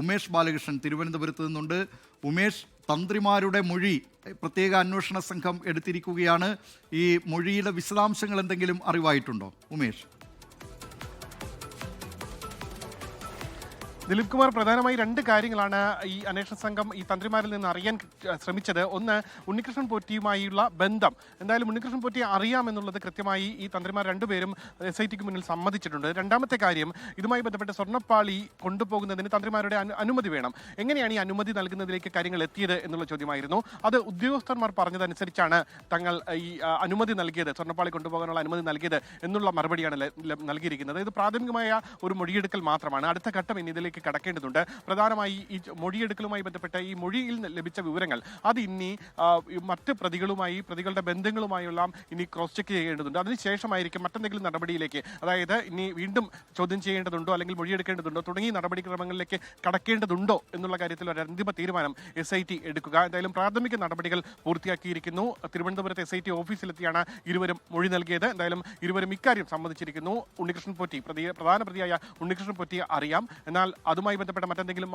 ഉമേഷ് ബാലകൃഷ്ണൻ തിരുവനന്തപുരത്ത് നിന്നുണ്ട്. ഉമേഷ്, തന്ത്രിമാരുടെ മൊഴി പ്രത്യേക അന്വേഷണ സംഘം എടുത്തിരിക്കുകയാണ്. ഈ മൊഴിയുടെ വിശദാംശങ്ങൾ എന്തെങ്കിലും അറിവായിട്ടുണ്ടോ ഉമേഷ്? ദിലീപ് കുമാർ, പ്രധാനമായി രണ്ട് കാര്യങ്ങളാണ് ഈ അന്വേഷണ സംഘം ഈ തന്ത്രിമാരിൽ നിന്ന് അറിയാൻ ശ്രമിച്ചത്. ഒന്ന്, ഉണ്ണികൃഷ്ണൻ പോറ്റിയുമായുള്ള ബന്ധം. എന്തായാലും ഉണ്ണികൃഷ്ണൻ പോറ്റിയെ അറിയാമെന്നുള്ളത് കൃത്യമായി ഈ തന്ത്രിമാർ രണ്ടുപേരും SITക്ക് മുന്നിൽ സമ്മതിച്ചിട്ടുണ്ട്. രണ്ടാമത്തെ കാര്യം, ഇതുമായി ബന്ധപ്പെട്ട് സ്വർണ്ണപ്പാളി കൊണ്ടുപോകുന്നതിന് തന്ത്രിമാരുടെ അനുമതി വേണം. എങ്ങനെയാണ് ഈ അനുമതി നൽകുന്നതിലേക്ക് കാര്യങ്ങൾ എത്തിയത് എന്നുള്ള ചോദ്യമായിരുന്നു. അത് ഉദ്യോഗസ്ഥന്മാർ പറഞ്ഞതനുസരിച്ചാണ് തങ്ങൾ ഈ അനുമതി നൽകിയത്, സ്വർണ്ണപ്പാളി കൊണ്ടുപോകാനുള്ള അനുമതി നൽകിയത് എന്നുള്ള മറുപടിയാണ് നൽകിയിരിക്കുന്നത്. ഇത് പ്രാഥമികമായ ഒരു മൊഴിയെടുക്കൽ മാത്രമാണ്. അടുത്ത ഘട്ടം ഇനി ഇതിലേക്ക് കടക്കേണ്ടതുണ്ട്. പ്രധാനമായി ഈ മൊഴിയെടുക്കലുമായി ബന്ധപ്പെട്ട ഈ മൊഴിയിൽ ലഭിച്ച വിവരങ്ങൾ അത് ഇനി മറ്റ് പ്രതികളുടെ ബന്ധങ്ങളുമായുള്ള ഇനി ക്രോസ് ചെക്ക് ചെയ്യേണ്ടതുണ്ട്. അതിനുശേഷമായിരിക്കും മറ്റെന്തെങ്കിലും നടപടിയിലേക്ക്, അതായത് ഇനി വീണ്ടും ചോദ്യം ചെയ്യേണ്ടതുണ്ടോ അല്ലെങ്കിൽ മൊഴിയെടുക്കേണ്ടതുണ്ടോ തുടങ്ങിയ നടപടിക്രമങ്ങളിലേക്ക് കടക്കേണ്ടതുണ്ടോ എന്നുള്ള കാര്യത്തിൽ ഒരു അന്തിമ തീരുമാനം SIT എടുക്കുക. എന്തായാലും പ്രാഥമിക നടപടികൾ പൂർത്തിയാക്കിയിരിക്കുന്നു. തിരുവനന്തപുരത്ത് SIT ഓഫീസിലെത്തിയാണ് ഇരുവരും മൊഴി നൽകിയത്. എന്തായാലും ഇരുവരും ഇക്കാര്യം സമ്മതിച്ചിരിക്കുന്നു. ഉണ്ണികൃഷ്ണൻ പോറ്റി, പ്രധാന പ്രതിയായ ഉണ്ണികൃഷ്ണൻ പോറ്റിയെ അറിയാം. എന്നാൽ അതുമായി ബന്ധപ്പെട്ട മറ്റെന്തെങ്കിലും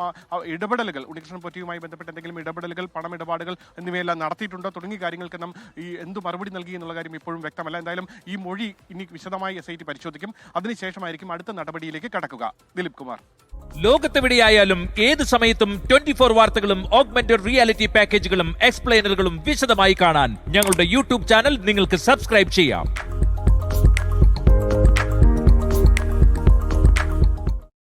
ഇടപെടലുകൾ, ഉണ്ണികൃഷ്ണൻ പോറ്റിയുമായി ബന്ധപ്പെട്ട എന്തെങ്കിലും ഇടപെടലുകൾ, പണമിടപാടുകൾ എന്നിവയെല്ലാം നടത്തിയിട്ടുണ്ടോ തുടങ്ങിയ കാര്യങ്ങൾക്ക് ഈ എന്ത് മറുപടി നൽകി എന്നുള്ള കാര്യം ഇപ്പോഴും വ്യക്തമല്ല. എന്തായാലും ഈ മൊഴി ഇനി വിശദമായി SIT പരിശോധിക്കും. അതിനുശേഷമായിരിക്കും അടുത്ത നടപടിയിലേക്ക് കടക്കുക. ദിലീപ് കുമാർ, ലോകത്തെവിടെയായാലും ഏത് സമയത്തും 24 വാർത്തകളും ഓഗ്മെന്റഡ് റിയാലിറ്റി പാക്കേജുകളും എക്സ്പ്ലെയിനറുകളും വിശദമായി കാണാൻ ഞങ്ങളുടെ YouTube ചാനൽ നിങ്ങൾക്ക് സബ്സ്ക്രൈബ് ചെയ്യാം.